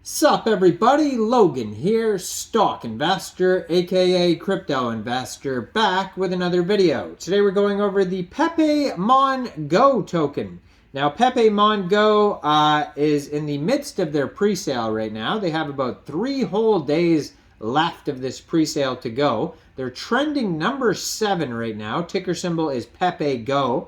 Sup everybody, Logan here, stock investor aka crypto investor, back with another video. Today we're going over the Pepemongo token. Now Pepemongo is in the midst of their pre-sale right now. They have about 3 whole days left of this pre-sale to go. They're trending number 7 right now. Ticker symbol is Pepego.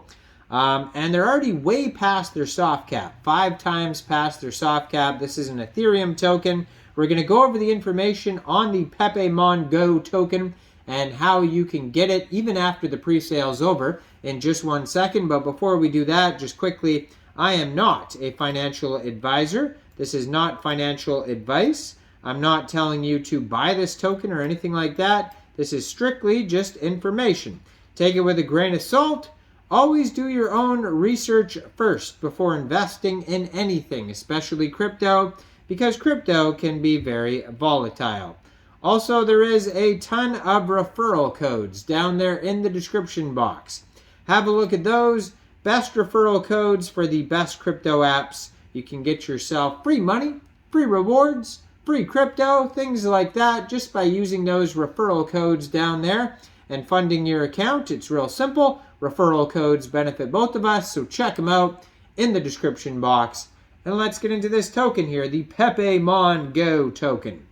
And they're already way past their soft cap, 5 times past their soft cap. This is an Ethereum token. We're going to go over the information on the Pepemongo token and how you can get it even after the pre-sale is over in just 1 second. But before we do that, just quickly, I am not a financial advisor. This is not financial advice. I'm not telling you to buy this token or anything like that. This is strictly just information. Take it with a grain of salt. Always do your own research first before investing in anything, especially crypto, because crypto can be very volatile. Also, there is a ton of referral codes down there in the description box. Have a look at those. Best referral codes for the best crypto apps. You can get yourself free money, free rewards, free crypto, things like that, just by using those referral codes down there and funding your account. It's real simple. Referral codes benefit both of us, so check them out in the description box. And let's get into this token here, the Pepemongo token.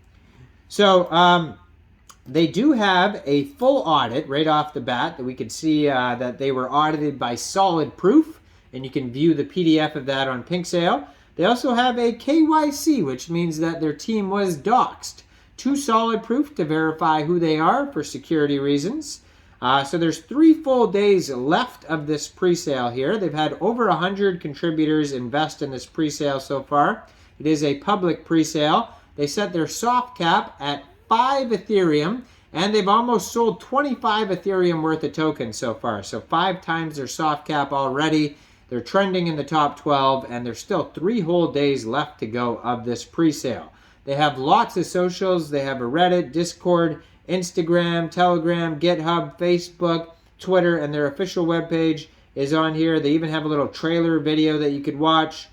So they do have a full audit right off the bat that we could see that they were audited by Solid Proof, and you can view the PDF of that on PinkSale. They also have a KYC, which means that their team was doxxed to Solid Proof to verify who they are for security reasons. So there's 3 full days left of this pre-sale here. They've had over 100 contributors invest in this pre-sale so far. It is a public pre-sale. They set their soft cap at 5 Ethereum, and they've almost sold 25 Ethereum worth of tokens so far. So 5 times their soft cap already. They're trending in the top 12, and there's still 3 whole days left to go of this pre-sale. They have lots of socials. They have a Reddit, Discord, Instagram, Telegram, GitHub, Facebook, Twitter, and their official webpage is on here. They even have a little trailer video that you could watch.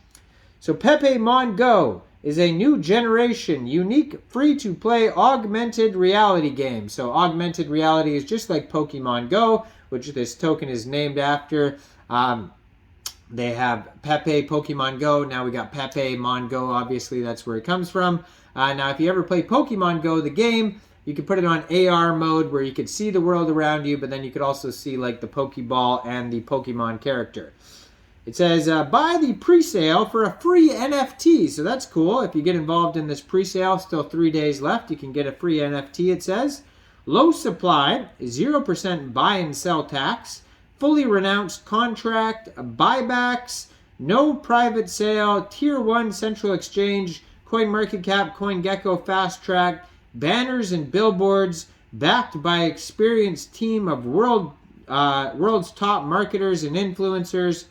So Pepemongo is a new generation, unique, free-to-play augmented reality game. So augmented reality is just like Pokemon Go, which this token is named after. They have Pepe, Pokemon Go. Now we got Pepemongo. Obviously, that's where it comes from. Now, if you ever play Pokemon Go, the game, you could put it on AR mode where you could see the world around you, but then you could also see like the Pokeball and the Pokemon character. It says, buy the pre-sale for a free NFT. So that's cool. If you get involved in this pre-sale, still 3 days left, you can get a free NFT, it says. Low supply, 0% buy and sell tax, fully renounced contract, buybacks, no private sale, tier 1 central exchange, CoinMarketCap, CoinGecko, Fast Track, banners and billboards, backed by experienced team of world's top marketers and influencers.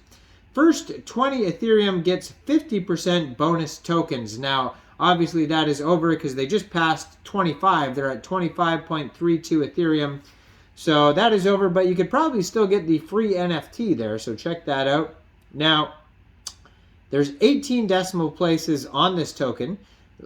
First 20 Ethereum gets 50% bonus tokens. Now, obviously that is over because they just passed 25. They're at 25.32 Ethereum. So that is over, but you could probably still get the free NFT there, so check that out. Now, there's 18 decimal places on this token.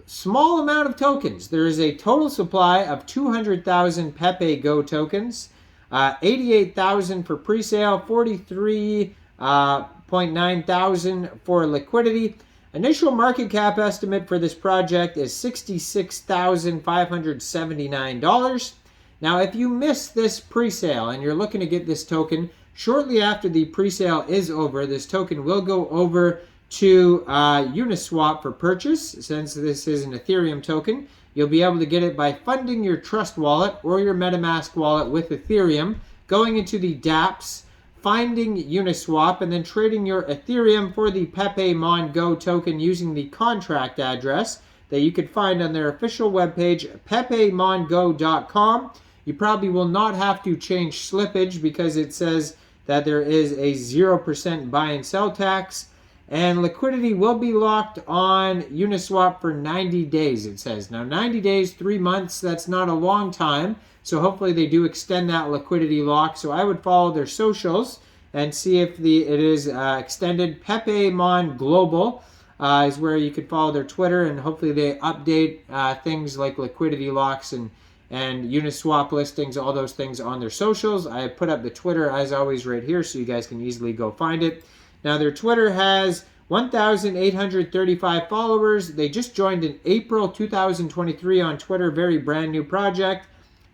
Small amount of tokens. There is a total supply of 200,000 Pepego tokens, 88,000 for pre-sale, 43.9 thousand for liquidity. Initial market cap estimate for this project is $66,579. Now, if you miss this pre-sale and you're looking to get this token, shortly after the pre-sale is over, this token will go over to Uniswap for purchase. Since this is an Ethereum token, you'll be able to get it by funding your Trust wallet or your MetaMask wallet with Ethereum, going into the dApps, finding Uniswap, and then trading your Ethereum for the Pepemongo token using the contract address that you could find on their official webpage, pepemongo.com. You probably will not have to change slippage because it says that there is a 0% buy and sell tax. And liquidity will be locked on Uniswap for 90 days, it says. Now, 90 days, 3 months, that's not a long time. So hopefully they do extend that liquidity lock. So I would follow their socials and see if it is extended. Pepemon Global is where you could follow their Twitter, and hopefully they update things like liquidity locks and Uniswap listings, all those things on their socials. I put up the Twitter, as always, right here, so you guys can easily go find it. Now, their Twitter has 1,835 followers. They just joined in April 2023 on Twitter. Very brand new project.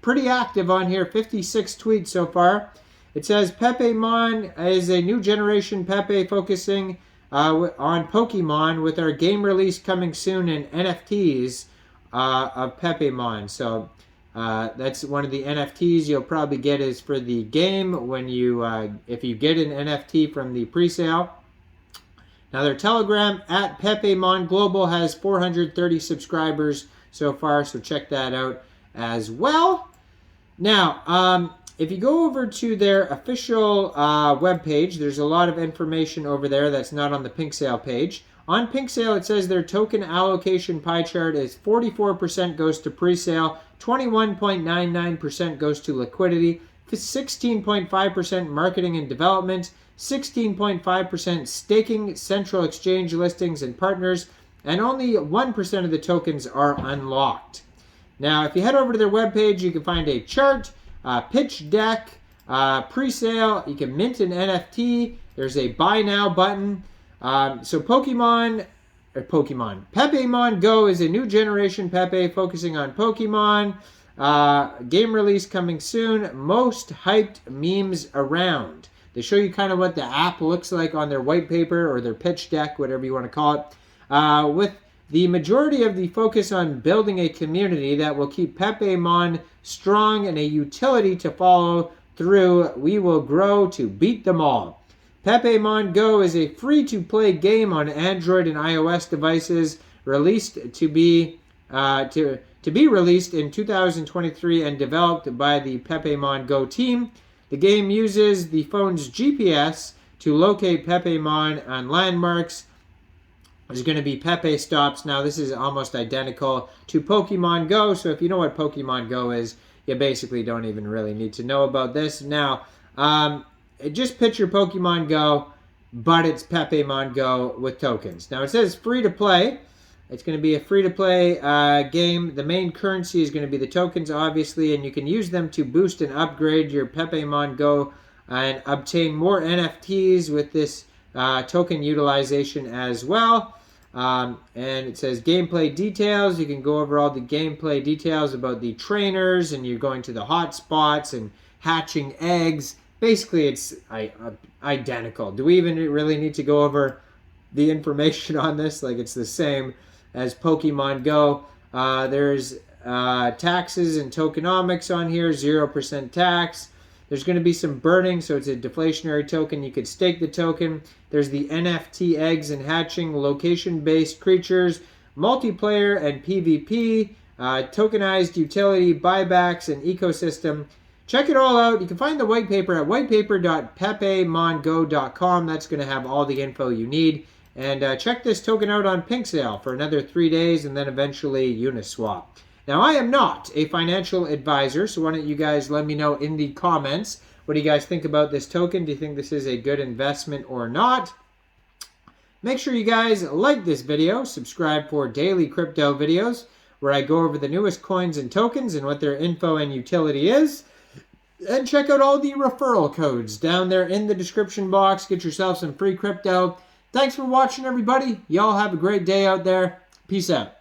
Pretty active on here. 56 tweets so far. It says Pepemon is a new generation Pepe focusing on Pokemon, with our game release coming soon and NFTs of Pepemon. So that's one of the NFTs you'll probably get is for the game when you if you get an NFT from the pre-sale. Now, their Telegram at Pepemon Global has 430 subscribers so far, so check that out as well. Now, if you go over to their official webpage, there's a lot of information over there that's not on the Pink Sale page. On Pink Sale, it says their token allocation pie chart is 44% goes to pre-sale, 21.99% goes to liquidity, 16.5% marketing and development, 16.5% staking, central exchange listings and partners, and only 1% of the tokens are unlocked. Now, if you head over to their webpage, you can find a chart, pitch deck, pre-sale. You can mint an NFT. There's a buy now button. So Pepemon Go is a new generation Pepe focusing on Pokemon. Game release coming soon. Most hyped memes around. They show you kind of what the app looks like on their white paper or their pitch deck, whatever you want to call it. With the majority of the focus on building a community that will keep Pepemon strong and a utility to follow through, we will grow to beat them all. Pepemon Go is a free-to-play game on Android and iOS devices, released to be released in 2023 and developed by the Pepemon Go team. The game uses the phone's GPS to locate Pepemon on landmarks. There's going to be Pepe stops. Now, this is almost identical to Pokemon Go, so if you know what Pokemon Go is, you basically don't even really need to know about this. Now, just picture Pokemon Go, but it's Pepemon Go with tokens. Now, it says free-to-play. It's going to be a free-to-play game. The main currency is going to be the tokens, obviously, and you can use them to boost and upgrade your Pepemon Go and obtain more NFTs with this token utilization as well. And it says gameplay details. You can go over all the gameplay details about the trainers, and you're going to the hot spots and hatching eggs. Basically, it's identical. Do we even really need to go over the information on this? Like, it's the same as Pokemon Go. There's taxes and tokenomics on here, 0% tax. There's going to be some burning, so it's a deflationary token. You could stake the token. There's the NFT eggs and hatching, location-based creatures, multiplayer and PvP, tokenized utility, buybacks, and ecosystem. Check it all out. You can find the white paper at whitepaper.pepemongo.com. That's going to have all the info you need. And check this token out on Pink Sale for another 3 days, and then eventually Uniswap. Now, I am not a financial advisor, so why don't you guys let me know in the comments, what do you guys think about this token? Do you think this is a good investment or not? Make sure you guys like this video, subscribe for daily crypto videos, where I go over the newest coins and tokens and what their info and utility is. And check out all the referral codes down there in the description box. Get yourself some free crypto. Thanks for watching, everybody. Y'all have a great day out there. Peace out.